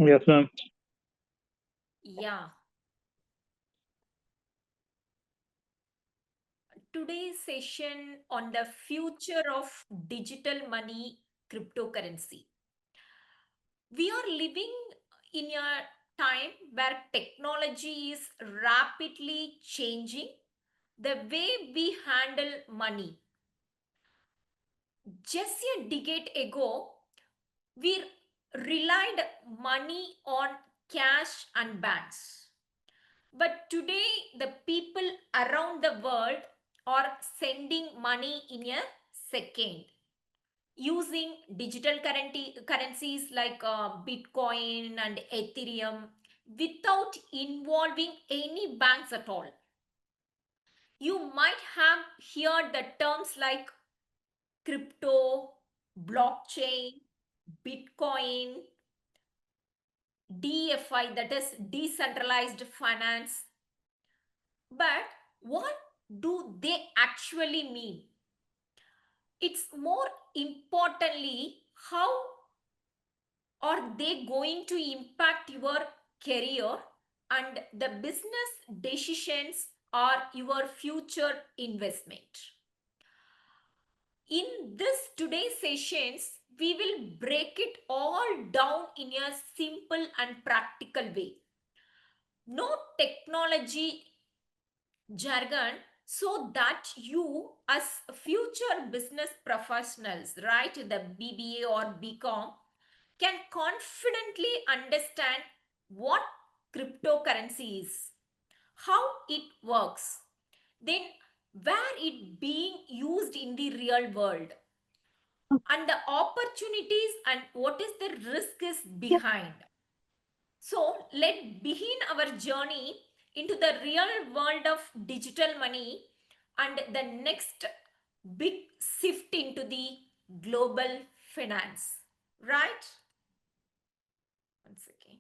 Yes, ma'am. Yeah, today's session on the future of digital money cryptocurrency. We are living in a time where technology is rapidly changing the way we handle money. Just a decade ago, we relied money on cash and banks. But today, the people around the world are sending money in a second using digital currencies like Bitcoin and Ethereum without involving any banks at all. You might have heard the terms like crypto, blockchain, Bitcoin, DFI, that is decentralized finance. But what do they actually mean? It's more importantly, how are they going to impact your career and the business decisions or your future investment? In this today's sessions, we will break it all down in a simple and practical way. No technology jargon, so that you as future business professionals, right, the BBA or BCom, can confidently understand what cryptocurrency is, how it works, then where it being used in the real world, and the opportunities and what is the risk is behind. So let's begin our journey into the real world of digital money and the next big shift into the global finance. Right? Once again.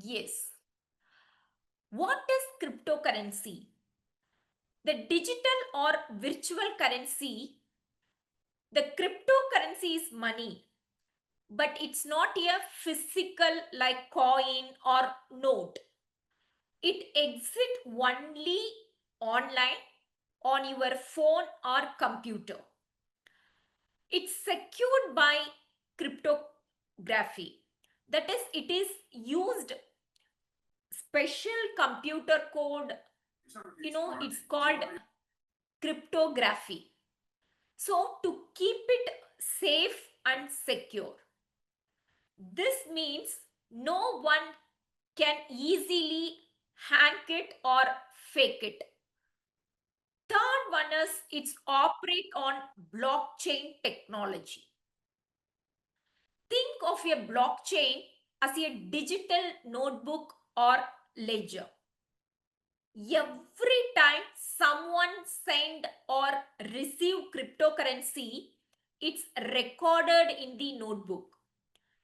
Yes. What is cryptocurrency? The digital or virtual currency, the cryptocurrency is money, but it's not a physical like coin or note. It exists only online on your phone or computer. It's secured by cryptography. That is, it is used special computer code, it's called cryptography. So, to keep it safe and secure. This means no one can easily hack it or fake it. Third one is it's operate on blockchain technology. Think of a blockchain as a digital notebook or ledger. Every time someone send or receive cryptocurrency, it's recorded in the notebook.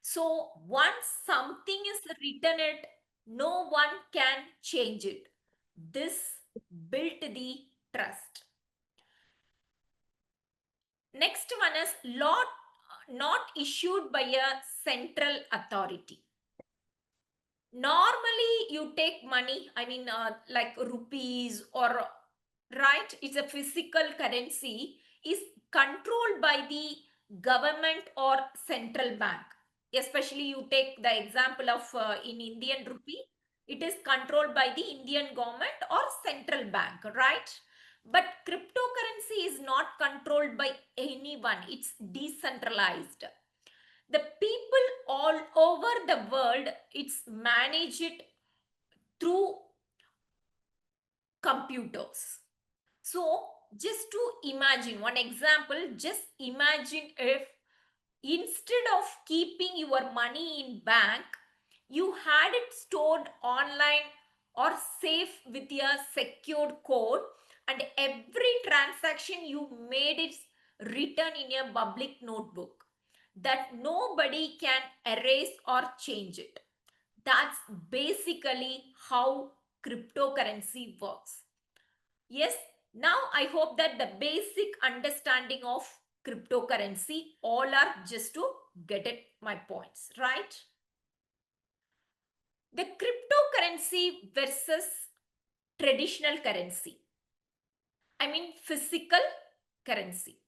So once something is written it, no one can change it. This built the trust. Next one is law not issued by a central authority. Normally, you take money, like rupees or right, it's a physical currency, is controlled by the government or central bank. Especially, you take the example of in Indian rupee, it is controlled by the Indian government or central bank, right? But cryptocurrency is not controlled by anyone, it's decentralized. The people all over the world, it's managed through computers. So just to imagine one example, just imagine if instead of keeping your money in bank, you had it stored online or safe with a secured code, and every transaction you made is written in a public notebook that nobody can erase or change it. That's basically how cryptocurrency works. Yes, now I hope that the basic understanding of cryptocurrency all are just to get it my points, right? The cryptocurrency versus traditional currency. I mean physical currency.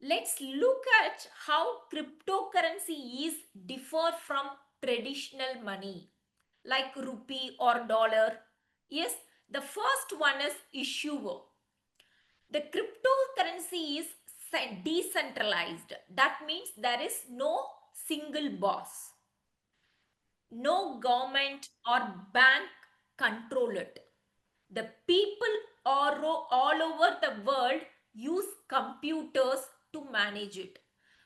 Let's look at how cryptocurrency is differ from traditional money like rupee or dollar. Yes, the first one is issuer. The cryptocurrency is decentralized. That means there is no single boss. No government or bank control it. The people all over the world use computers to manage it.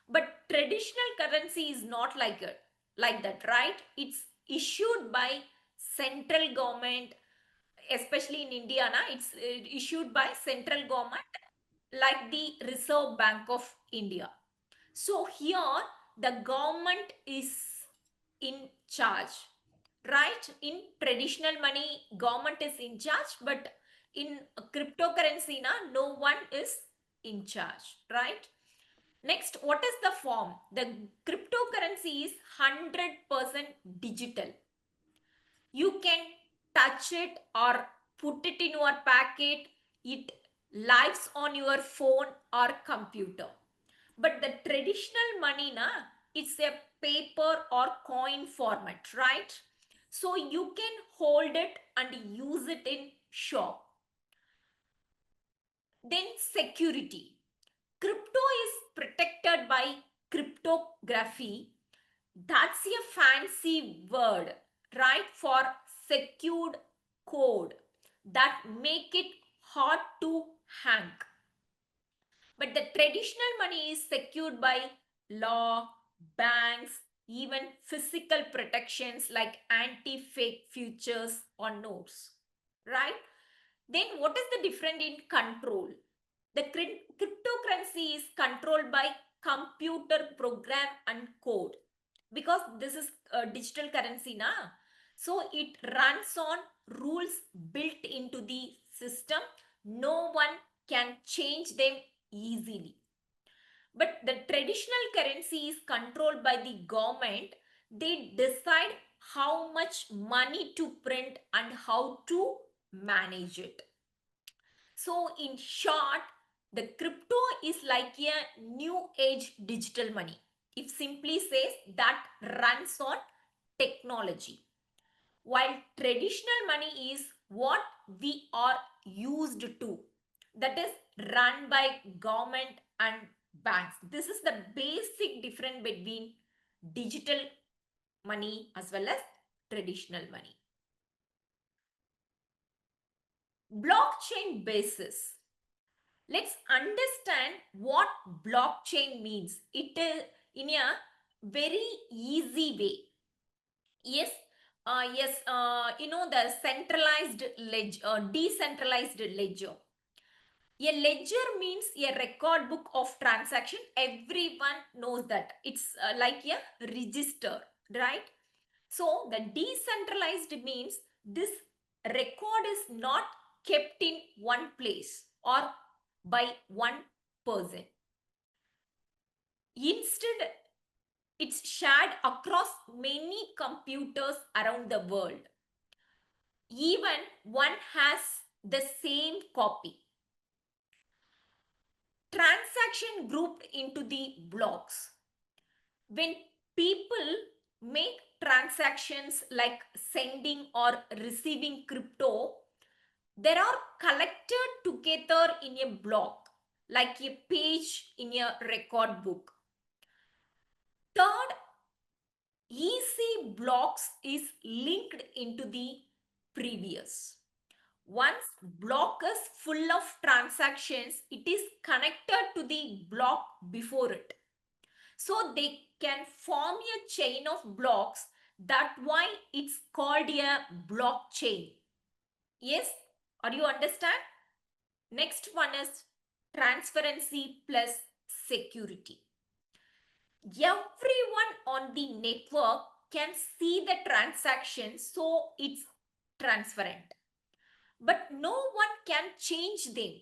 But traditional currency is not like that, right? It's issued by central government, especially in India, it's issued by central government like the Reserve Bank of India. So here the government is in charge, right? In traditional money, government is in charge, but in cryptocurrency, no one is in charge, right? Next, what is the form? The cryptocurrency is 100% digital. You can touch it or put it in your packet. It lives on your phone or computer. But the traditional money, it's a paper or coin format, right? So you can hold it and use it in shop. Then security. Crypto is protected by cryptography. That's a fancy word, right? For secured code that make it hard to hack. But the traditional money is secured by law, banks, even physical protections like anti-fake futures or notes, right? Then what is the difference in control? The cryptocurrency is controlled by computer program and code because this is a digital currency now. So it runs on rules built into the system. No one can change them easily. But the traditional currency is controlled by the government. They decide how much money to print and how to manage it. So in short, the crypto is like a new age digital money. It simply says that runs on technology. While traditional money is what we are used to, that is run by government and banks. This is the basic difference between digital money as well as traditional money. Blockchain basis. Let's understand what blockchain means. It is in a very easy way. Yes, the centralized ledger, decentralized ledger. A ledger means a record book of transaction. Everyone knows that. It's like a register, right? So the decentralized means this record is not kept in one place or by one person. Instead, it's shared across many computers around the world. Even one has the same copy. Transaction grouped into the blocks. When people make transactions like sending or receiving crypto, they are collected together in a block, like a page in a record book. Third, EC blocks is linked into the previous. Once block is full of transactions, it is connected to the block before it. So they can form a chain of blocks. That's why it's called a blockchain. Yes, are you understand? Next one is transparency plus security. Everyone on the network can see the transaction, so it's transparent. But no one can change them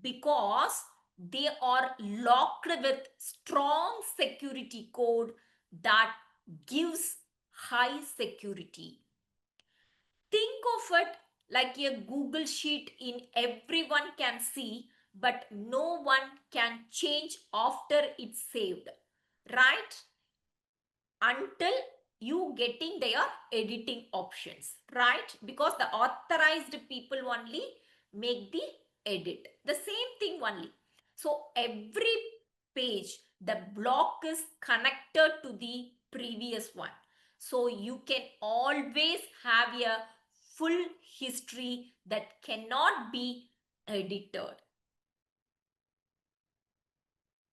because they are locked with strong security code that gives high security. Think of it like a Google sheet in everyone can see, but no one can change after it's saved, right? Until you getting their editing options, right? Because the authorized people only make the edit. The same thing only. So every page, the block is connected to the previous one. So you can always have a full history that cannot be edited.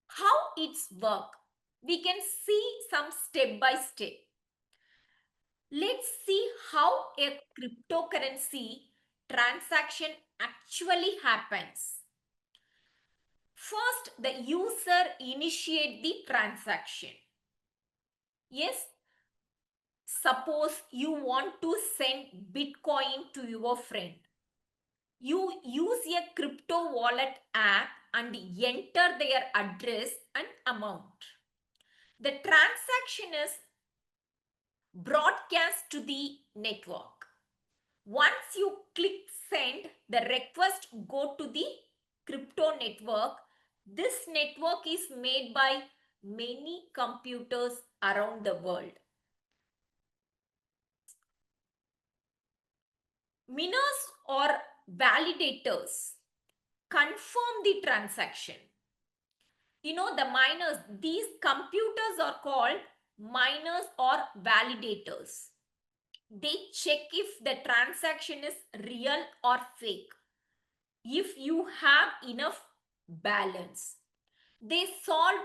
How it's work? We can see some step by step. Let's see how a cryptocurrency transaction actually happens. First, the user initiate the transaction. Yes, suppose you want to send Bitcoin to your friend. You use a crypto wallet app and enter their address and amount. The transaction is broadcast to the network. Once you click send, the request go to the crypto network. This network is made by many computers around the world. Miners or validators confirm the transaction. You know, the miners, these computers are called miners or validators. They check if the transaction is real or fake. If you have enough balance, they solve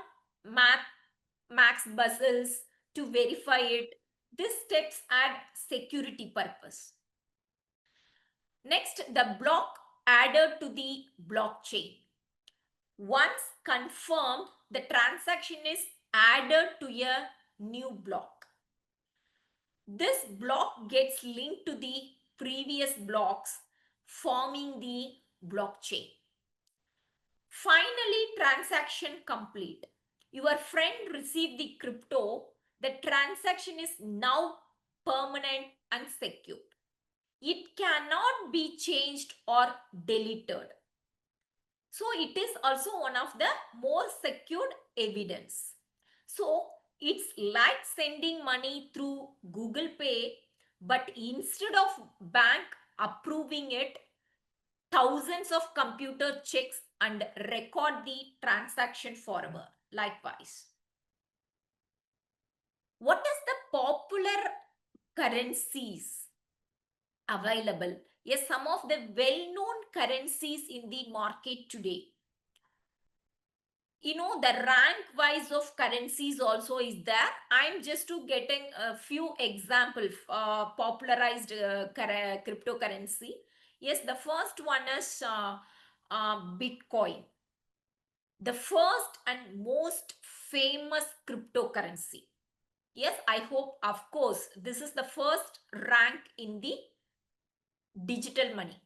max puzzles to verify it. These steps add security purpose. Next, the block added to the blockchain. Once confirmed, the transaction is added to a new block. This block gets linked to the previous blocks, forming the blockchain. Finally, transaction complete. Your friend received the crypto. The transaction is now permanent and secure. It cannot be changed or deleted. So it is also one of the more secured evidence. So it's like sending money through Google Pay, but instead of bank approving it, thousands of computer checks and record the transaction forever. Likewise, what is the popular currencies available? Yes, some of the well-known currencies in the market today. You know, the rank wise of currencies also is there. I'm just to getting a few examples, popularized cryptocurrency. Yes, the first one is Bitcoin, the first and most famous cryptocurrency. Yes, I hope, of course, this is the first rank in the digital money.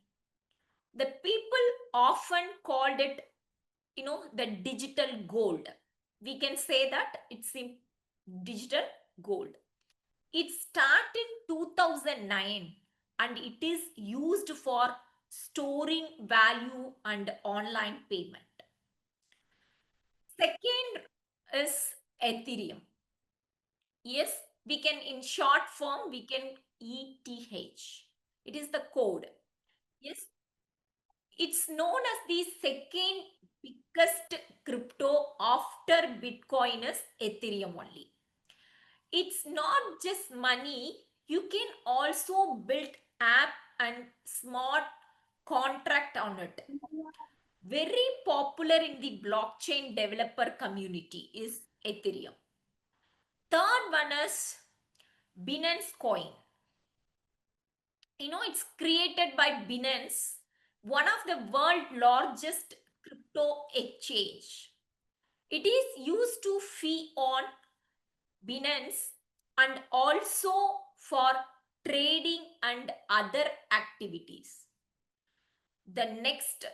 The people often called it, you know, the digital gold. We can say that it's in digital gold. It started in 2009 and it is used for storing value and online payment. Second is Ethereum. Yes, we can, in short form, we can ETH. It is the code. Yes, it's known as the second biggest crypto after Bitcoin is Ethereum only. It's not just money, you can also build app and smart contract on it. Very popular in the blockchain developer community is Ethereum. Third one is Binance Coin. You know, it's created by Binance, one of the world's largest crypto exchange. It is used to fee on Binance and also for trading and other activities. The next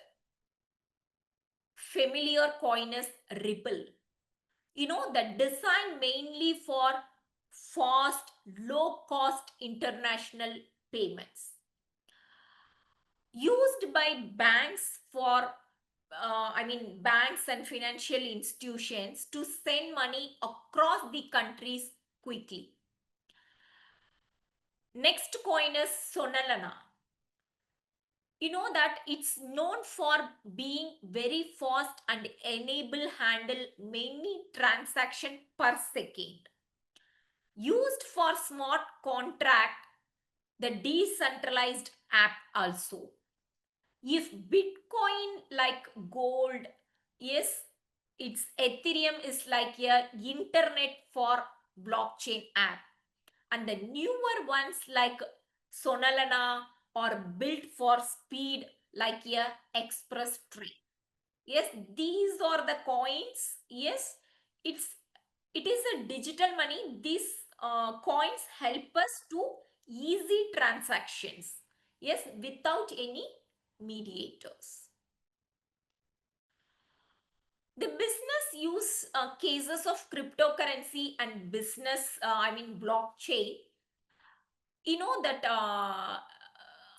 familiar coin is Ripple. You know, the design mainly for fast, low cost international payments. Used by banks for, banks and financial institutions to send money across the countries quickly. Next coin is Sonalana. You know that it's known for being very fast and enable handle many transaction per second. Used for smart contract, the decentralized app also. If Bitcoin like gold, yes, its Ethereum is like a internet for blockchain app. And the newer ones like Sonalana are built for speed like a express train. Yes, these are the coins. Yes, it is a digital money. These coins help us to easy transactions. Yes, without any mediators. The business use cases of cryptocurrency and business, blockchain. You know that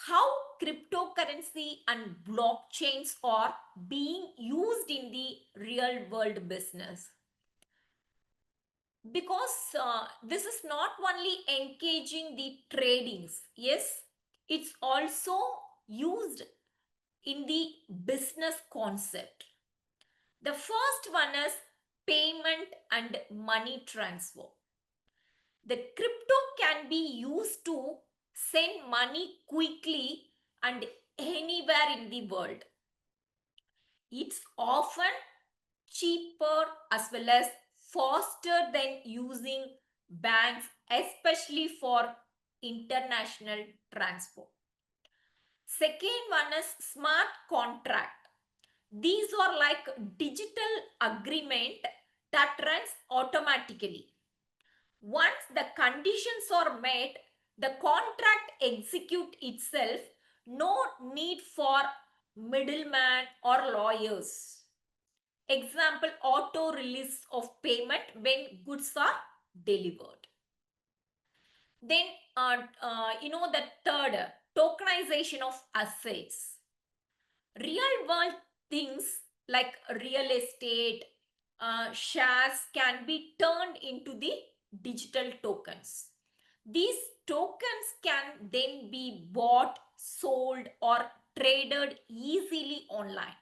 how cryptocurrency and blockchains are being used in the real world business, because this is not only engaging the tradings, yes, it's also used in the business concept. The first one is payment and money transfer. The crypto can be used to send money quickly and anywhere in the world. It's often cheaper as well as faster than using banks, especially for international transport. Second one is smart contract. These are like digital agreement that runs automatically. Once the conditions are met, the contract execute itself, no need for middleman or lawyers. Example, auto release of payment when goods are delivered. Then, the third, tokenization of assets. Real world things like real estate, shares can be turned into the digital tokens. These tokens can then be bought, sold, or traded easily online.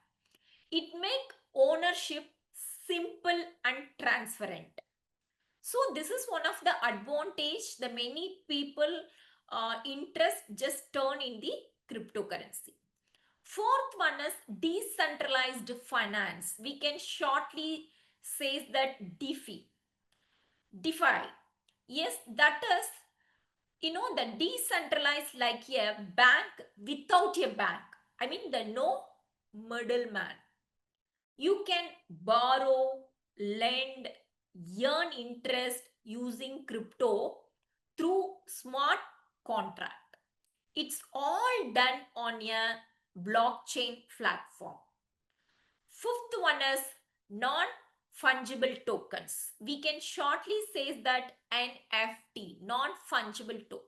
It makes ownership simple and transparent. So this is one of the advantage the many people interest just turn in the cryptocurrency. Fourth one is decentralized finance. We can shortly say that DeFi. DeFi. Yes, that is, the decentralized like a bank without a bank. I mean the no middleman. You can borrow, lend, earn interest using crypto through smart contract. It's all done on a blockchain platform. Fifth one is non-fungible tokens. We can shortly say that NFT, non-fungible token.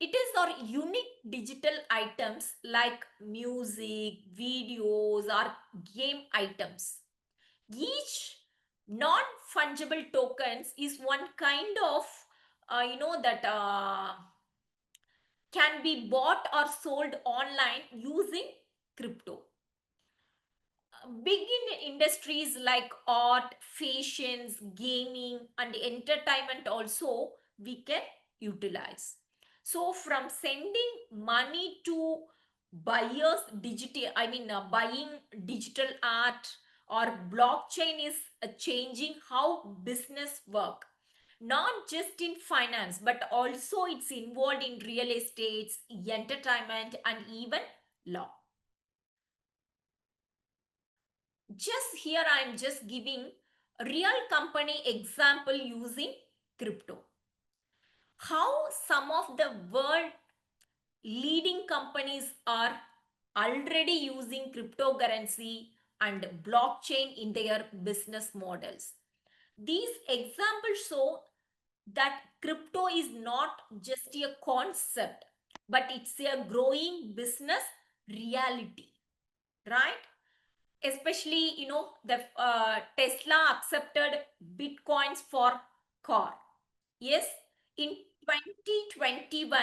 It is our unique digital items like music, videos, or game items. Each non-fungible tokens is one kind of, that can be bought or sold online using crypto. Big in industries like art, fashions, gaming, and entertainment also we can utilize. So from sending money to buyers digital, buying digital art or blockchain is changing how business work. Not just in finance, but also it's involved in real estate, entertainment, and even law. Just here I am just giving a real company example using crypto. How some of the world leading companies are already using cryptocurrency and blockchain in their business models. These examples show that crypto is not just a concept, but it's a growing business reality, right? Especially, the Tesla accepted bitcoins for car. Yes, in 2021,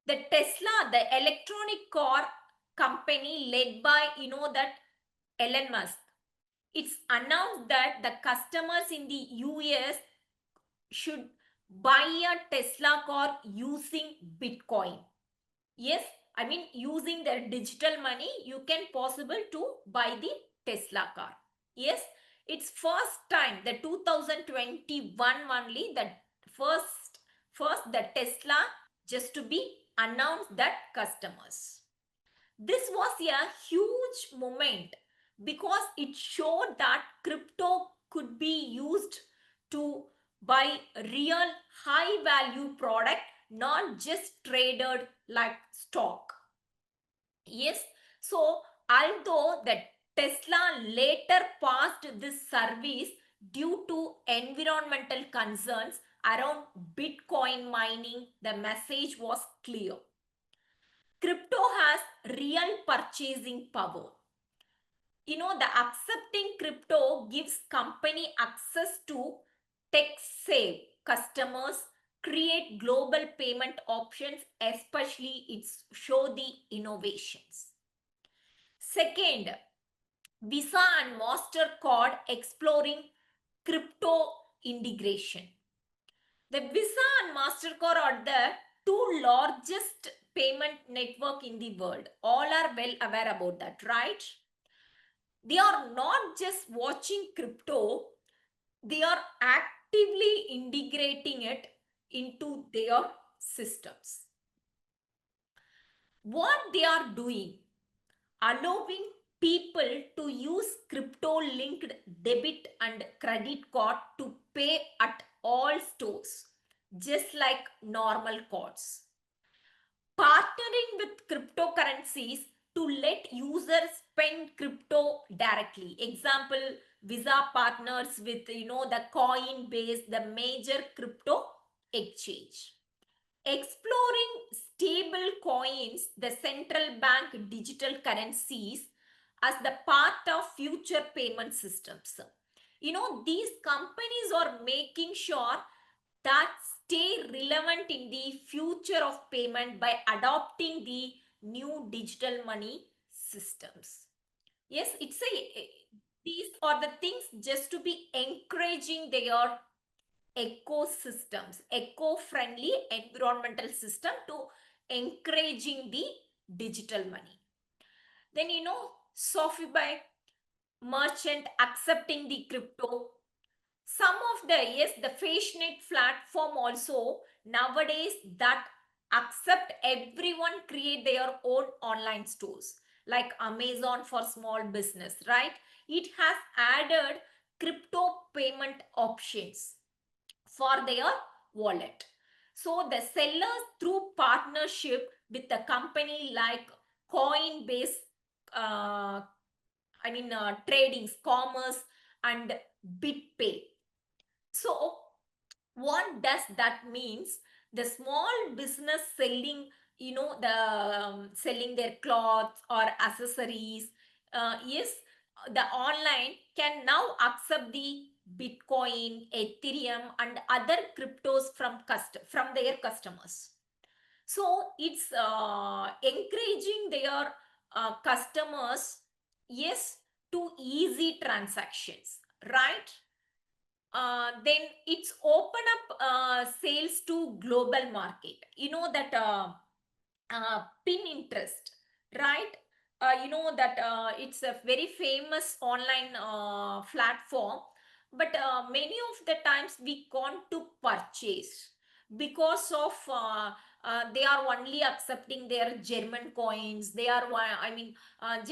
the Tesla, the electronic car company led by, that Elon Musk, it's announced that the customers in the US should buy a Tesla car using Bitcoin. Yes, I mean using their digital money, you can possible to buy the Tesla car. Yes, it's first time, the 2021 only, that first the Tesla just to be announced that customers. This was a huge moment because it showed that crypto could be used to buy real high value product, not just traded like stock. Yes, so although the Tesla later passed this service due to environmental concerns around Bitcoin mining, the message was clear. Crypto has real purchasing power. The accepting crypto gives company access to tech save customers, create global payment options, especially it's show the innovations. Second, Visa and MasterCard exploring crypto integration. The Visa and MasterCard are the two largest payment network in the world. All are well aware about that, right? They are not just watching crypto, they are actively integrating it into their systems. What they are doing, allowing people to use crypto linked debit and credit card to pay at all stores, just like normal cards. Partnering with cryptocurrencies to let users spend crypto directly. Example, Visa partners with the Coinbase, the major crypto exchange. Exploring stable coins, the central bank digital currencies, as the part of future payment systems. These companies are making sure that stay relevant in the future of payment by adopting the new digital money systems. Yes, these are the things just to be encouraging their ecosystems, eco-friendly environmental system to encouraging the digital money. Then Sophie merchant accepting the crypto. Some of the Fashionette platform also nowadays that accept everyone create their own online stores like Amazon for small business, right? It has added crypto payment options for their wallet. So the sellers through partnership with a company like Coinbase, tradings, commerce and BitPay. So what does that means? The small business selling, selling their clothes or accessories, yes, the online can now accept the Bitcoin, Ethereum and other cryptos from their customers. So it's encouraging their customers, yes, to easy transactions, right? Then it's open up sales to global market. That Pinterest, right? That it's a very famous online platform, but many of the times we can't to purchase because of they are only accepting their German coins. They are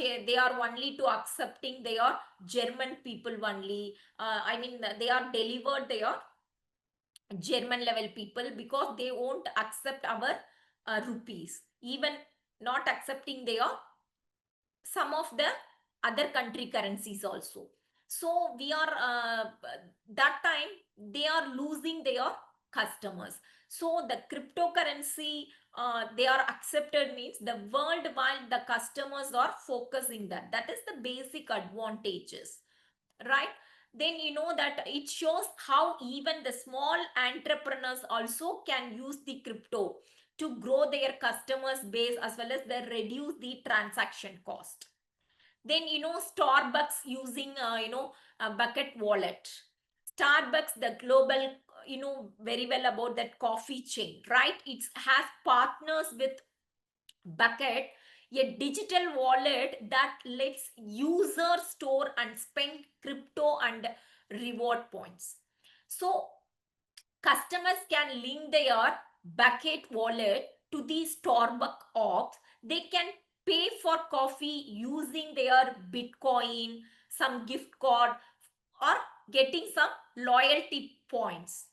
they are only to accepting their German people only. They are delivered their German level people because they won't accept our rupees, even not accepting their some of the other country currencies also. So we are that time they are losing their customers. So the cryptocurrency they are accepted means the worldwide the customers are focusing that. That is the basic advantages, right? Then you know that it shows how even the small entrepreneurs also can use the crypto to grow their customers base as well as they reduce the transaction cost. Then you know Starbucks using a bucket wallet. Starbucks, the global, you know very well about that coffee chain, right? It has partners with Bucket, a digital wallet that lets users store and spend crypto and reward points. So customers can link their Bucket wallet to the Starbucks apps. They can pay for coffee using their Bitcoin, some gift card, or getting some loyalty points.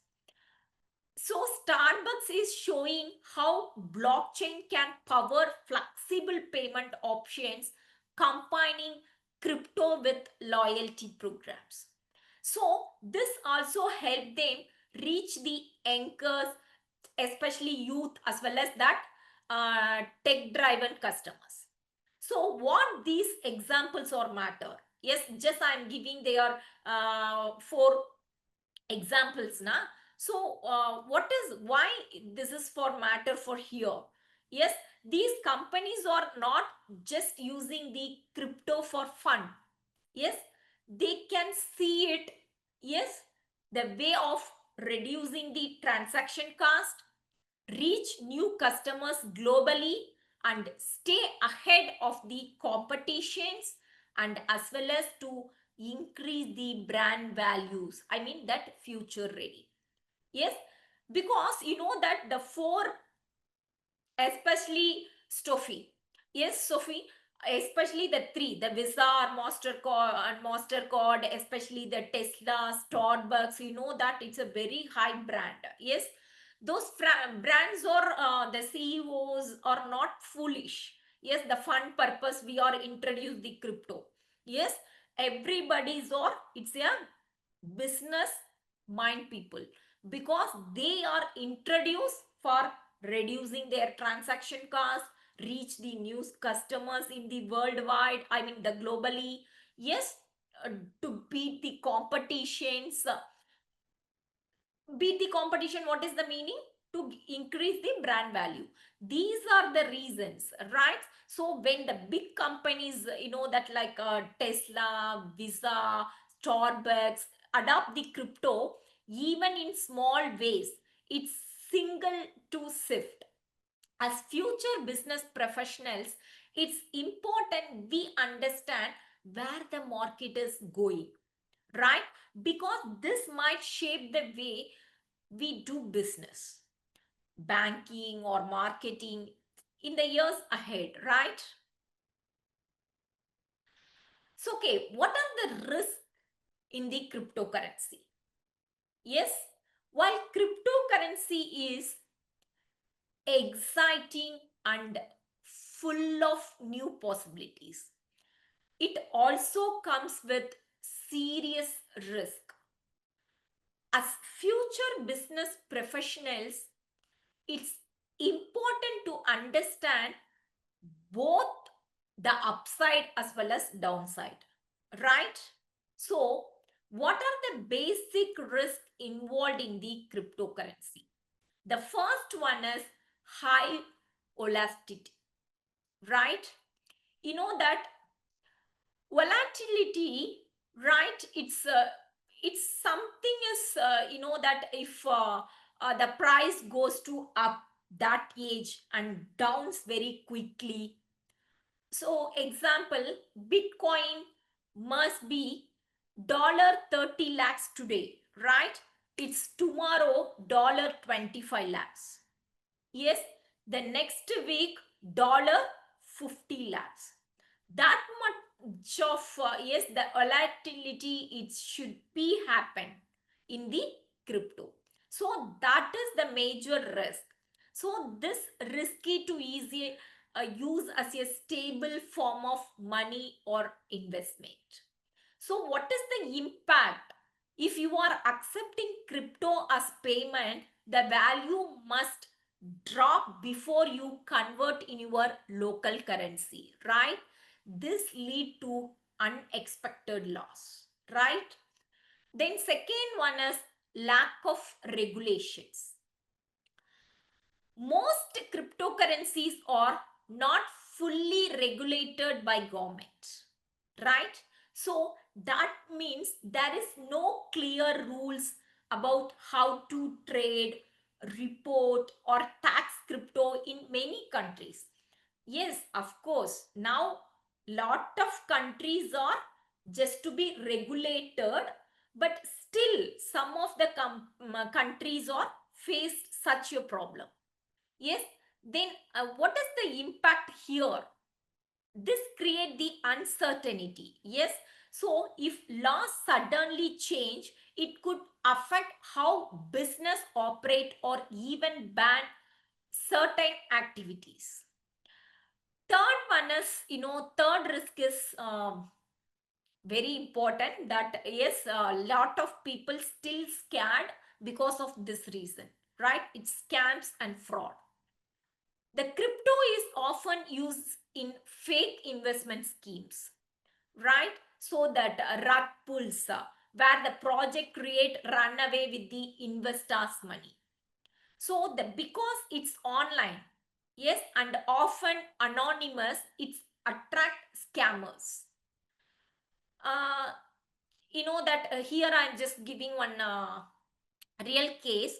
So Starbucks is showing how blockchain can power flexible payment options, combining crypto with loyalty programs. So this also helped them reach the anchors, especially youth as well as that tech-driven customers. So what these examples or matter? Yes, just I am giving their four examples na. So what is why this is for matter for here? Yes, these companies are not just using the crypto for fun. Yes, they can see it, yes, the way of reducing the transaction cost, reach new customers globally, and stay ahead of the competitions, and as well as to increase the brand values. I mean that future ready. Yes, because you know that the four, especially Sophie. Yes, Sophie, especially the three, the Visa or Mastercard, especially the Tesla, Starbucks, you know that it's a very high brand. Yes, those brands or the CEOs are not foolish. Yes, the fun purpose we are introduce the crypto. Yes, everybody's or it's a business mind people, because they are introduced for reducing their transaction cost, reach the new customers in the worldwide, I mean the globally. Yes, to beat the competitions. Beat the competition, what is the meaning? To increase the brand value. These are the reasons, right? So when the big companies, you know that like Tesla, Visa, Starbucks adopt the crypto, even in small ways, it's single to sift. As future business professionals, it's important we understand where the market is going, right? Because this might shape the way we do business, banking, or marketing in the years ahead, right? So, okay, what are the risks in the cryptocurrency? Yes, while cryptocurrency is exciting and full of new possibilities, it also comes with serious risk. As future business professionals, it's important to understand both the upside as well as downside, right? So what are the basic risks involved in the cryptocurrency? The first one is high volatility, right? You know that volatility, right? It's something is you know that if the price goes to up that age and downs very quickly. So example, Bitcoin must be $30 lakhs today, right? It's tomorrow $25 lakhs. Yes, the next week $50 lakhs. That much of yes, the volatility it should be happen in the crypto. So that is the major risk. So this risky to easy use as a stable form of money or investment. So, what is the impact? If you are accepting crypto as payment, the value must drop before you convert in your local currency, right? This lead to unexpected loss, right? Then second one is lack of regulations. Most cryptocurrencies are not fully regulated by government, right? So that means there is no clear rules about how to trade, report or tax crypto in many countries. Yes, of course, now lot of countries are just to be regulated, but still some of the countries are faced such a problem. Yes, then what is the impact here? This create the uncertainty. Yes, so if laws suddenly change, it could affect how business operate or even ban certain activities. Third one is, third risk is very important, that yes, a lot of people still scared because of this reason, right? It's scams and fraud. The crypto is often used in fake investment schemes, right? So that rug pulls, where the project create runaway with the investors' money. So the because it's online, yes, and often anonymous, it's attract scammers. Uh, that here I'm just giving one real case.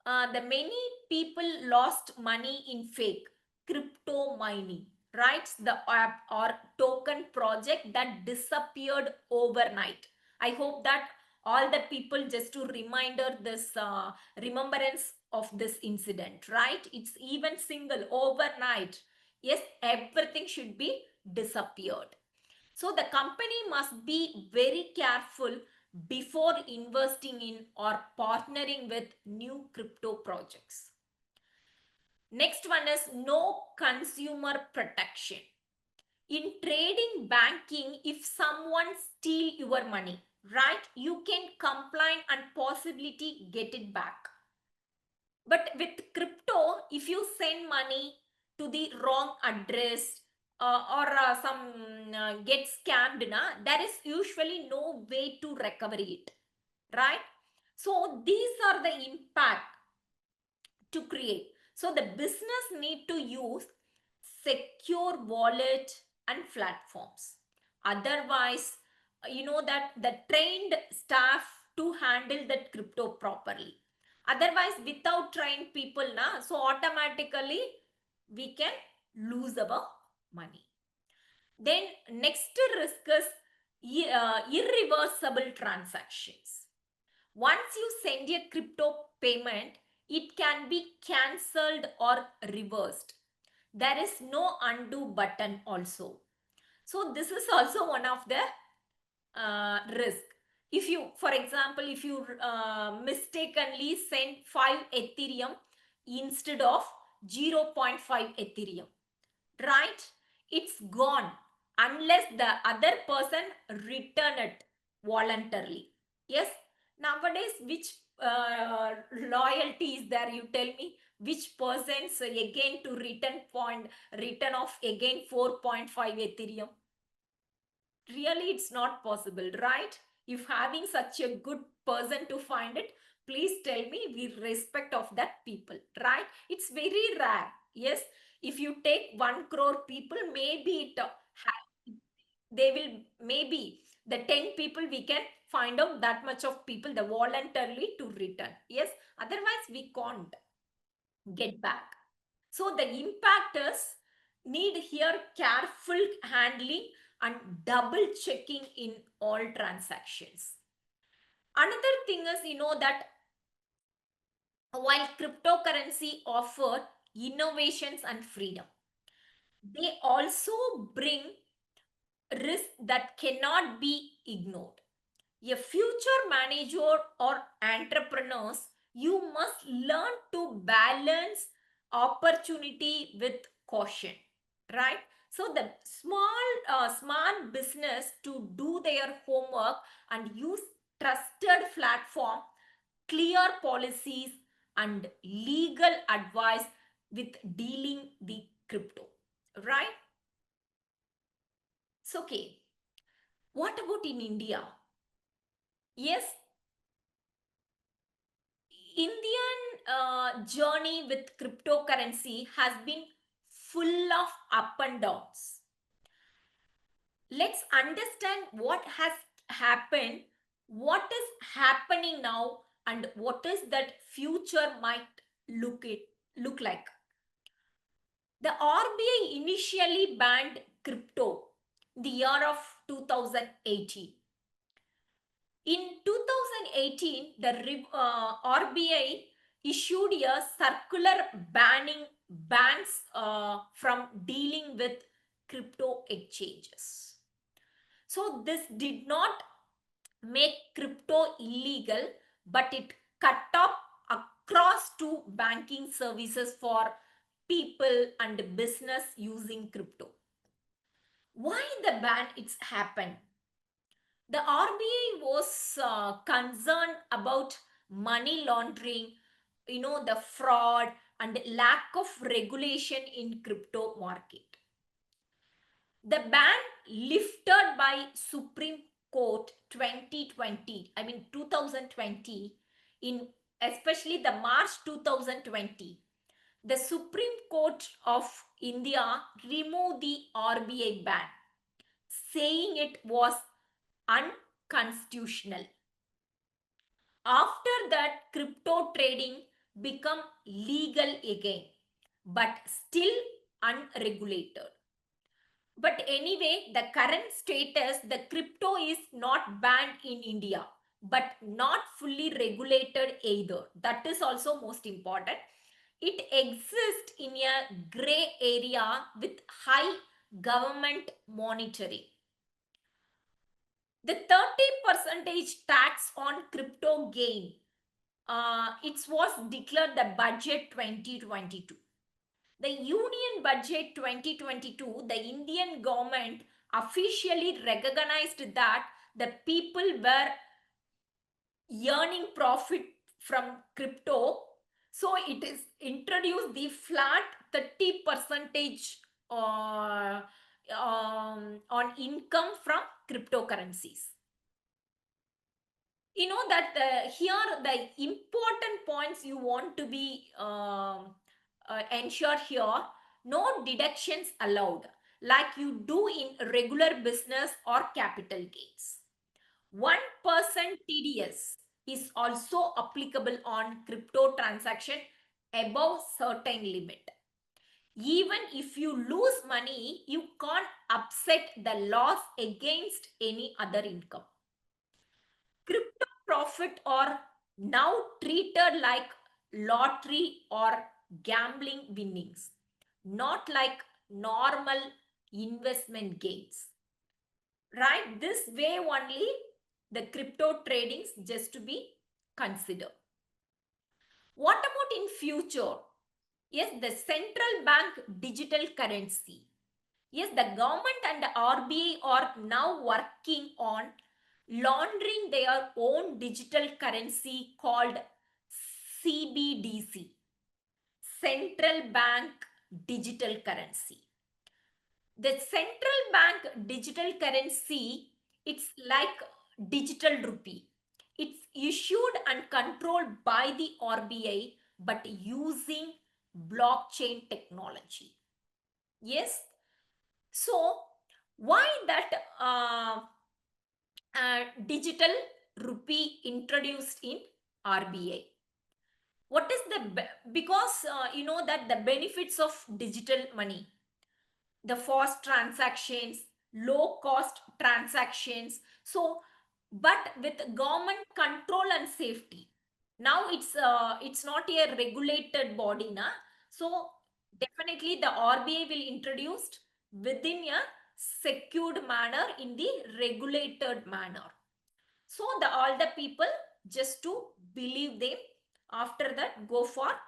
The many people lost money in fake crypto mining, right? The app or token project that disappeared overnight. I hope that all the people just to reminder this remembrance of this incident, right? It's even single overnight. Yes, everything should be disappeared. So the company must be very careful before investing in or partnering with new crypto projects. Next one is no consumer protection. In trading banking, if someone steal your money, right, you can complain and possibility get it back. But with crypto, if you send money to the wrong address or some get scammed, there is usually no way to recover it, right? So these are the impact to create. So the business need to use secure wallet and platforms. Otherwise, that the trained staff to handle that crypto properly. Otherwise, without trained people, so automatically we can lose our money. Then next risk is irreversible transactions. Once you send a crypto payment, it can be cancelled or reversed. There is no undo button also. So this is also one of the risk. If you, for example, if you mistakenly send 5 Ethereum instead of 0.5 Ethereum, right? It's gone unless the other person return it voluntarily. Yes, nowadays which loyalty is there, you tell me? Which persons again to return of again 4.5 Ethereum? Really, it's not possible, right? If having such a good person to find it, please tell me, we respect of that people, right? It's very rare. Yes, if you take 1 crore people, maybe they will, maybe the 10 people we can find out that much of people the voluntarily to return. Yes, otherwise we can't get back. So the impact is need here careful handling and double checking in all transactions. Another thing is, that while cryptocurrency offer innovations and freedom, they also bring risks that cannot be ignored. A future manager or entrepreneurs, you must learn to balance opportunity with caution. right? So the smart business to do their homework and use trusted platform, clear policies and legal advice with dealing the crypto, right? So okay, what about in India? Yes, Indian journey with cryptocurrency has been full of up and downs. Let's understand what has happened, what is happening now, and what is that future might look like. The RBI initially banned crypto the year of 2018. In 2018, the RBI issued a circular banning bans from dealing with crypto exchanges. So this did not make crypto illegal, but it cut off across to banking services for people and business using crypto. Why the ban it's happened? The RBI was concerned about money laundering, the fraud and lack of regulation in crypto market. The ban lifted by Supreme Court 2020, in especially the March 2020, the Supreme Court of India removed the RBI ban, saying it was unconstitutional. After that, crypto trading become legal again, but still unregulated. But anyway, the current status, the crypto is not banned in India, but not fully regulated either. That is also most important. It exists in a gray area with high government monitoring. The 30% tax on crypto gain, it was declared the budget 2022. The Union Budget 2022, the Indian government officially recognized that the people were earning profit from crypto. So it is introduced the flat 30 percentage on income from cryptocurrencies. You know that here the important points you want to be ensured here: no deductions allowed like you do in regular business or capital gains. 1% TDS is also applicable on crypto transaction above certain limit. Even if you lose money, you can't upset the loss against any other income. Crypto profit are now treated like lottery or gambling winnings, not like normal investment gains. Right? This way only the crypto tradings just to be considered. What about in future? Yes, the central bank digital currency. Yes, the government and the RBI are now working on laundering their own digital currency called CBDC, Central Bank Digital Currency. The central bank digital currency, it's like digital rupee. It's issued and controlled by the RBI but using blockchain technology. Yes. So why that digital rupee introduced in RBI? What is the because you know that the benefits of digital money, the fast transactions, low cost transactions. So, but with government control and safety. Now it's not a regulated body, na. So definitely the RBI will introduce within a secured manner in the regulated manner. So the all the people just to believe them, after that go for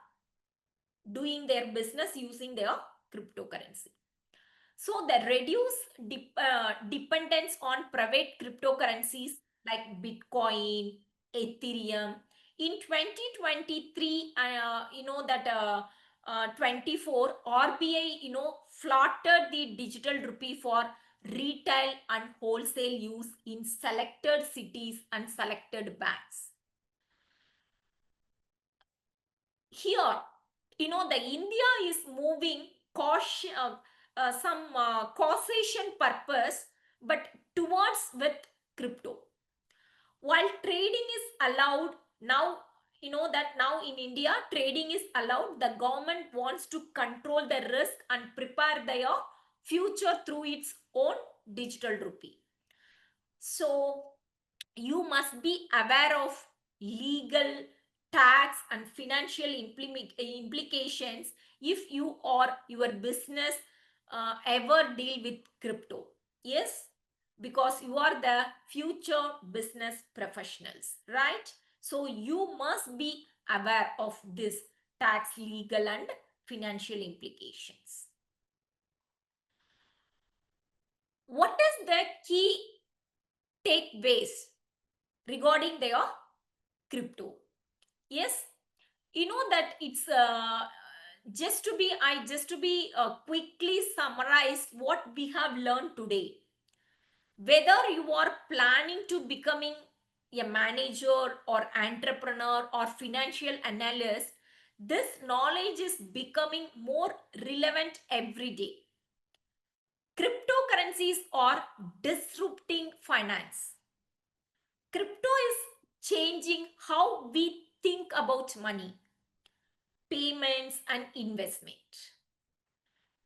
doing their business using their cryptocurrency. So the dependence on private cryptocurrencies like Bitcoin, Ethereum. In 2023, 24 RBI, flouted the digital rupee for retail and wholesale use in selected cities and selected banks. Here, the India is moving caution, some causation purpose, but towards with crypto. While trading is allowed now, now in India, trading is allowed. The government wants to control the risk and prepare their future through its own digital rupee. So you must be aware of legal, tax, and financial implications if you or your business ever deal with crypto. Yes, because you are the future business professionals, right? So you must be aware of this tax, legal, and financial implications. What is the key takeaways regarding their crypto? Yes, that it's just to be quickly summarize what we have learned today. Whether you are planning to becoming a manager or entrepreneur or financial analyst, this knowledge is becoming more relevant every day. Cryptocurrencies are disrupting finance. Crypto is changing how we think about money, payments, and investment.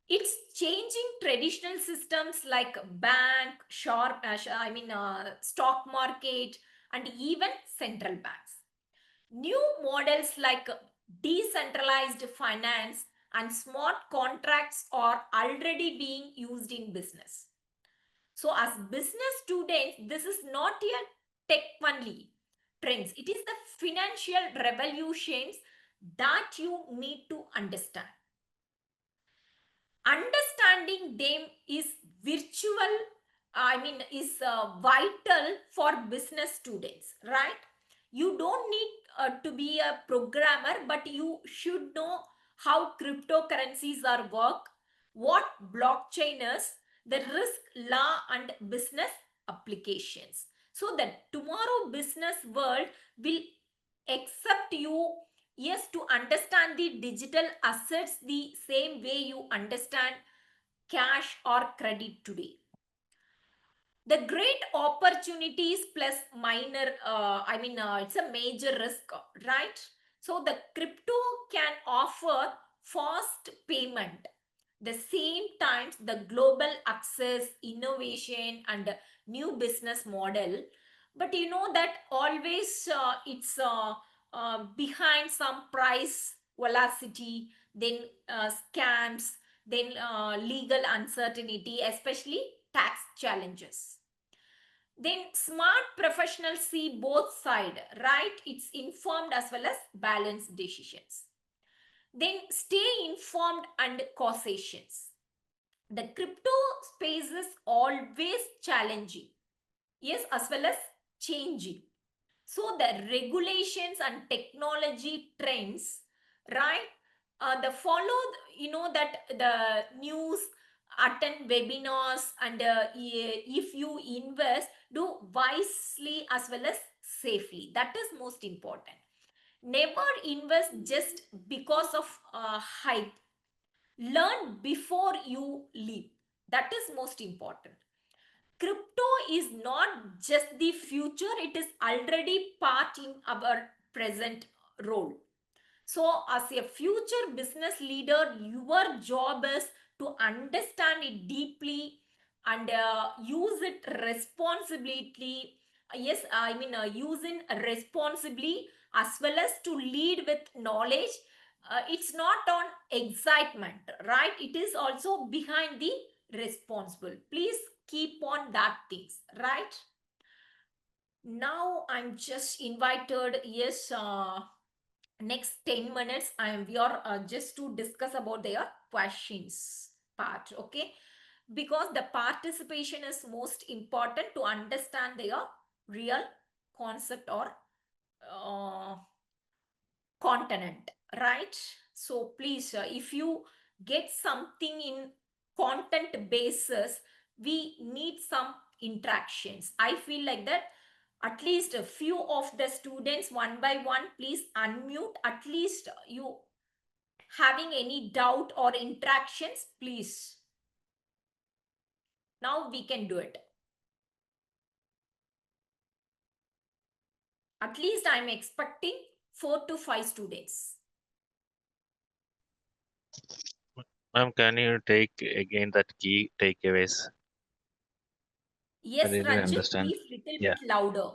It's changing traditional systems like bank, stock market, and even central banks. New models like decentralized finance and smart contracts are already being used in business. So, as business students, this is not a tech only trends. It is the financial revolutions that you need to understand. Understanding them is virtual, vital for business students, right? You don't need to be a programmer, but you should know how cryptocurrencies are work, what blockchain is, the risk, law, and business applications, so that tomorrow business world will accept you. Yes, to understand the digital assets the same way you understand cash or credit today. The great opportunities plus minor, it's a major risk, right? So the crypto can offer fast payment, the same times the global access, innovation, and new business model. But that always it's behind some price velocity, then scams, then legal uncertainty, especially tax challenges. Then smart professionals see both side, right? It's informed as well as balanced decisions. Then stay informed and causations. The crypto space is always challenging, yes, as well as changing. So the regulations and technology trends, right? The follow, that the news, attend webinars, and if you invest, do wisely as well as safely. That is most important. Never invest just because of hype. Learn before you leap. That is most important. Crypto is not just the future, it is already part in our present role. So as a future business leader, your job is to understand it deeply and use it responsibly. Yes, using responsibly as well as to lead with knowledge. It's not on excitement, right? It is also behind the responsible. Please keep on that things, right? Now I'm just invited, yes, next 10 minutes we are just to discuss about their questions part. Okay, because the participation is most important to understand their real concept or continent, right? So please, if you get something in content basis, we need some interactions. I feel like that at least a few of the students one by one, please unmute. At least you having any doubt or interactions, please. Now we can do it. At least I'm expecting 4 to 5 students. Ma'am, can you take again that key takeaways? Yes, I didn't Ranjit, understand. please little Yeah, bit louder.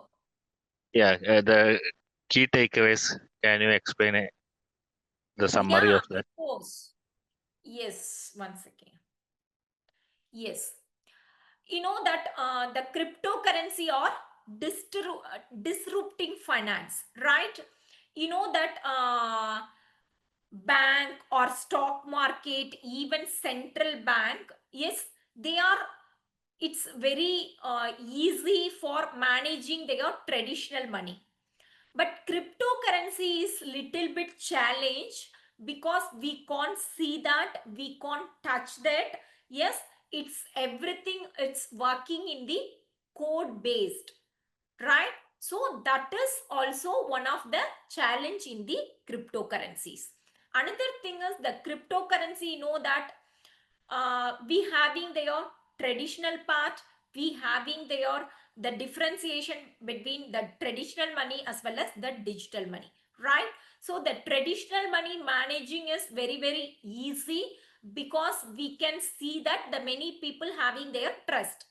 yeah. The key takeaways. Can you explain it, the summary Yeah, of of that? course. Yes, one second. Yes. You know that the cryptocurrency or disrupting finance, right? You know that bank or stock market, even central bank, yes, they are, it's very easy for managing their traditional money. But cryptocurrency is little bit challenge because we can't see that, we can't touch that. Yes, it's everything, it's working in the code based, right? So that is also one of the challenge in the cryptocurrencies. Another thing is the cryptocurrency, you know that we having their traditional part, we having their the differentiation between the traditional money as well as the digital money, right? So the traditional money managing is very easy because we can see that the many people having their trust.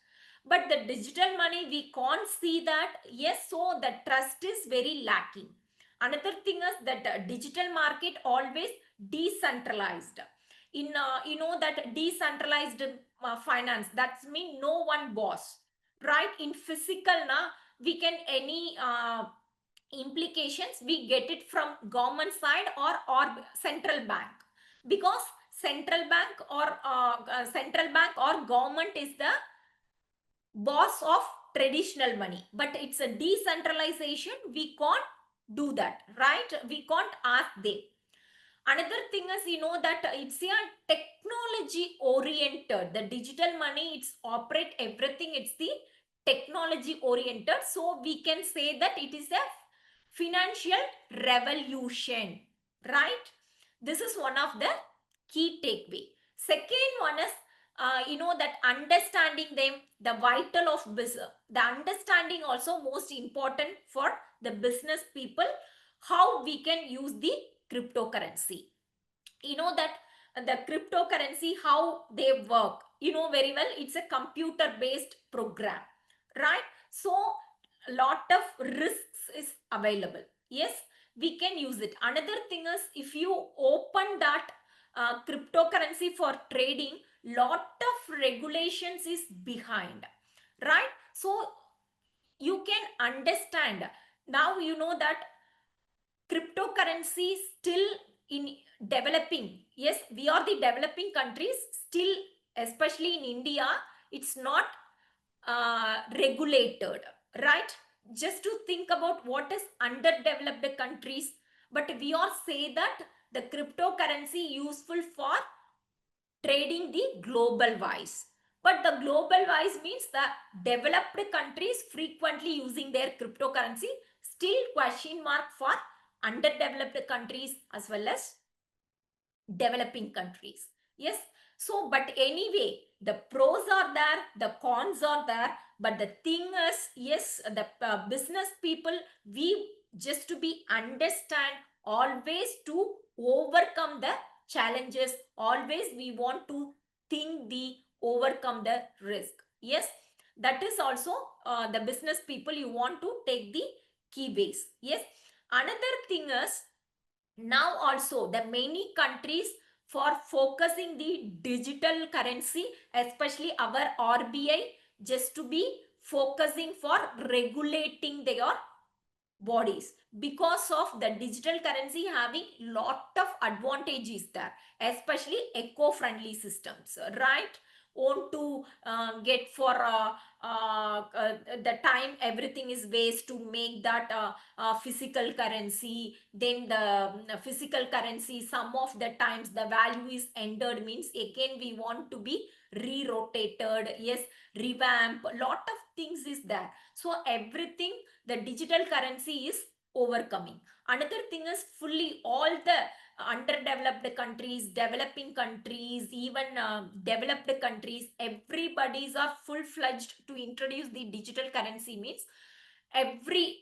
But the digital money we can't see that, yes, so the trust is very lacking. Another thing is that digital market always decentralized. In you know that decentralized finance, that's mean no one boss, right? In physical na, we can any implications we get it from government side or central bank, because central bank or government is the boss of traditional money, but it's a decentralization, we can't do that, right? We can't ask them. Another thing is, you know that it's a technology oriented, the digital money, it's operate everything, it's the technology oriented, so we can say that it is a financial revolution, right? This is one of the key takeaway. Second one is you know that understanding them, the vital of business, the understanding also most important for the business people, how we can use the cryptocurrency. You know that the cryptocurrency, how they work, you know very well, it's a computer based program, right? So a lot of risks is available. Yes, we can use it. Another thing is, if you open that cryptocurrency for trading, lot of regulations is behind, right? So you can understand. Now you know that cryptocurrency still in developing. Yes, we are the developing countries still, especially in India, it's not regulated, right? Just to think about what is underdeveloped countries, but we are say that the cryptocurrency useful for trading the global wise. But the global wise means the developed countries frequently using their cryptocurrency, still question mark for underdeveloped countries as well as developing countries. Yes, so but anyway, the pros are there, the cons are there, but the thing is, yes, the business people, we just to be understand always to overcome the challenges, always we want to think the overcome the risk. Yes, that is also the business people you want to take the key base. Yes, another thing is, now also the many countries for focusing the digital currency, especially our RBI, just to be focusing for regulating their bodies, because of the digital currency having lot of advantages there, especially eco-friendly systems, right? want to get for the time everything is waste to make that physical currency. Then the physical currency, some of the times the value is entered, means again we want to be re-rotated, yes, revamp, lot of things is there. So everything the digital currency is overcoming. Another thing is fully all the underdeveloped countries, developing countries, even developed countries, everybody's are full-fledged to introduce the digital currency, means every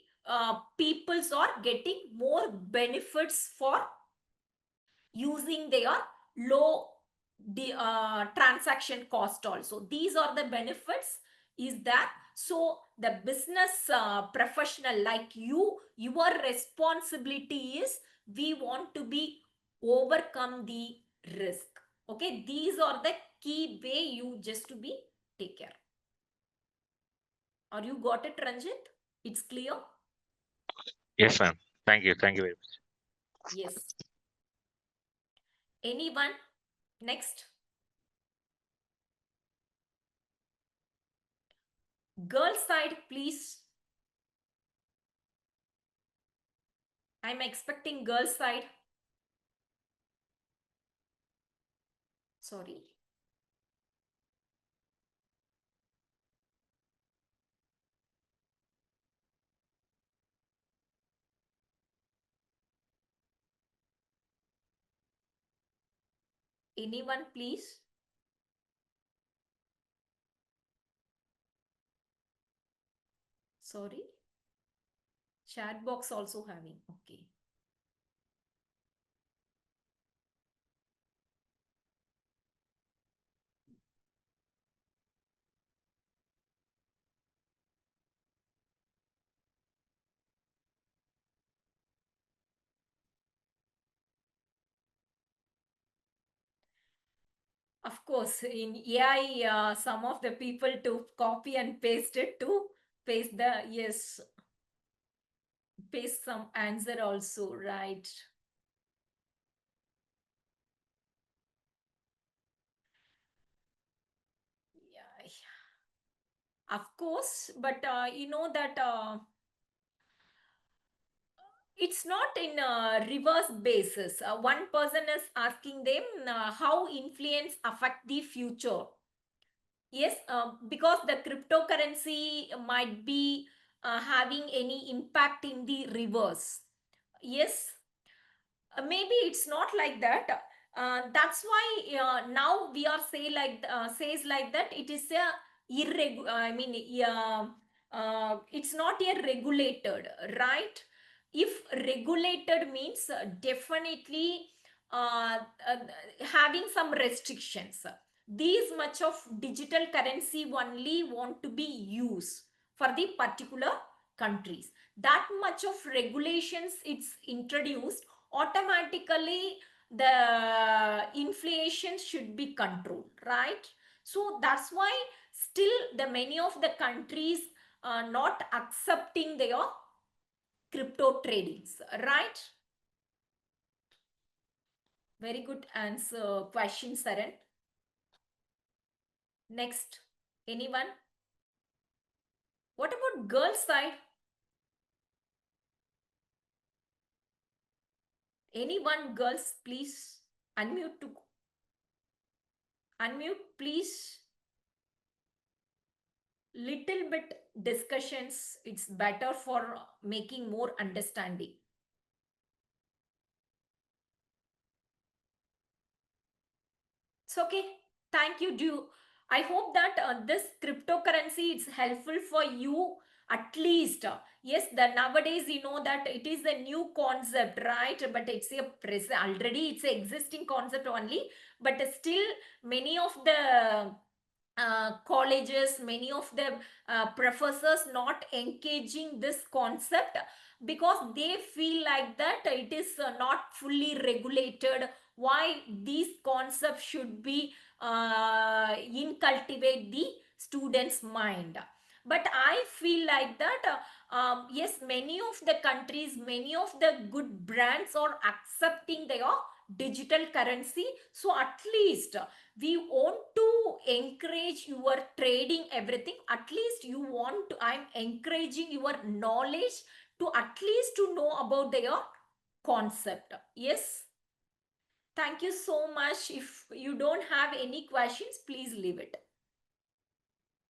peoples are getting more benefits for using their low transaction cost also. These are the benefits is that. So the business professional like you, your responsibility is we want to be overcome the risk. Okay, these are the key way you just to be take care. Or you got it, Ranjit? It's clear? Yes, ma'am. Thank you. Thank you very much. Yes. Anyone? Next. Girl side, please. I'm expecting girl side. Sorry. Anyone, please? Sorry. Chat box also having. Okay. Of course, in AI, some of the people to copy and paste it to paste the, yes, paste some answer also, right? Yeah, of course, but you know that it's not in a reverse basis. One person is asking them how influence affect the future. Yes, because the cryptocurrency might be having any impact in the reverse. Yes, maybe it's not like that. That's why now we are says like that it is a irregular. I mean, it's not a regulated, right? If regulated means definitely uh, having some restrictions. These much of digital currency only want to be used for the particular countries. That much of regulations it's introduced, automatically the inflation should be controlled, right? So that's why still the many of the countries are not accepting their crypto tradings, right? Very good answer question, Saran. Next, anyone? What about girls side? Anyone, girls, please unmute to unmute, please. Little bit discussions, it's better for making more understanding. It's okay. Thank you, do. I hope that this cryptocurrency is helpful for you at least. Yes, the nowadays you know that it is a new concept, right? But it's a already it's a existing concept only. But still, many of the colleges, many of the professors not engaging this concept because they feel like that it is not fully regulated. Why these concepts should be incultivate the students' mind? But I feel like that yes, many of the countries, many of the good brands are accepting their digital currency. So at least we want to encourage your trading everything. At least you want to, I'm encouraging your knowledge to at least to know about their concept. Yes. Thank you so much. If you don't have any questions, please leave it.